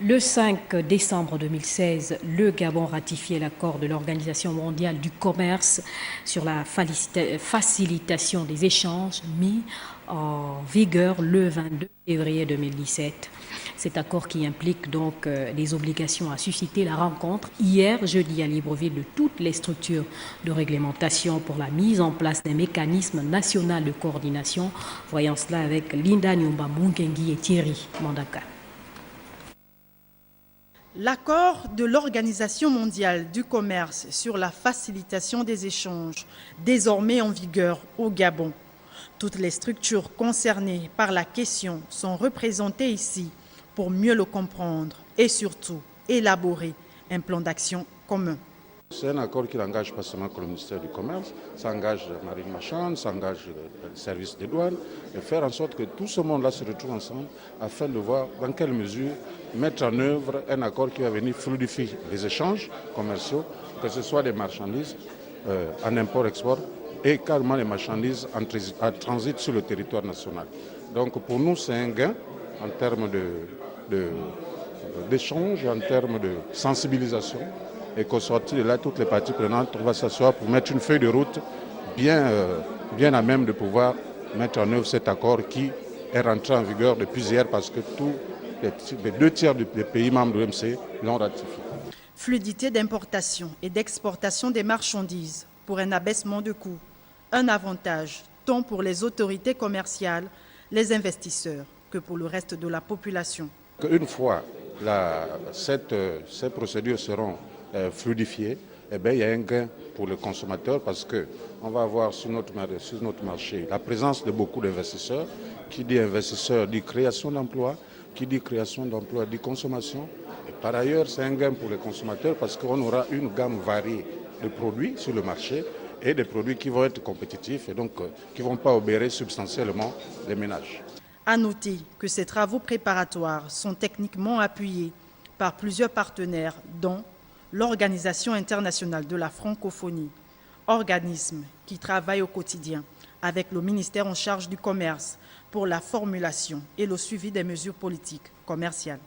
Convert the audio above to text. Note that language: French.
Le 5 décembre 2016, le Gabon ratifiait l'accord de l'Organisation mondiale du commerce sur la facilitation des échanges mis en vigueur le 22 février 2017. Cet accord qui implique donc les obligations à susciter la rencontre hier, jeudi, à Libreville, de toutes les structures de réglementation pour la mise en place d'un mécanisme national de coordination. Voyons cela avec Linda Nyumba Mungengi et Thierry Mandaka. L'accord de l'Organisation mondiale du commerce sur la facilitation des échanges, désormais en vigueur au Gabon. Toutes les structures concernées par la question sont représentées ici pour mieux le comprendre et surtout élaborer un plan d'action commun. C'est un accord qui n'engage pas seulement le ministère du Commerce, ça engage Marine Marchande, ça engage le service des douanes, et faire en sorte que tout ce monde-là se retrouve ensemble afin de voir dans quelle mesure mettre en œuvre un accord qui va venir fluidifier les échanges commerciaux, que ce soit des marchandises en import-export et carrément les marchandises en transit sur le territoire national. Donc pour nous, c'est un gain en termes d'échange, en termes de sensibilisation. Et qu'au sortir de là, toutes les parties prenantes, on va s'asseoir pour mettre une feuille de route bien à même de pouvoir mettre en œuvre cet accord qui est rentré en vigueur depuis hier parce que tous les 2/3 des pays membres de l'OMC l'ont ratifié. Fluidité d'importation et d'exportation des marchandises pour un abaissement de coûts, un avantage tant pour les autorités commerciales, les investisseurs que pour le reste de la population. Une fois ces procédures seront fluidifié, eh bien, il y a un gain pour le consommateur parce qu'on va avoir sur notre marché la présence de beaucoup d'investisseurs. Qui dit investisseur dit création d'emplois, qui dit création d'emplois dit consommation. Et par ailleurs, c'est un gain pour les consommateurs parce qu'on aura une gamme variée de produits sur le marché et des produits qui vont être compétitifs et donc qui ne vont pas obérer substantiellement les ménages. À noter que ces travaux préparatoires sont techniquement appuyés par plusieurs partenaires dont l'Organisation internationale de la francophonie, organisme qui travaille au quotidien avec le ministère en charge du commerce pour la formulation et le suivi des mesures politiques commerciales.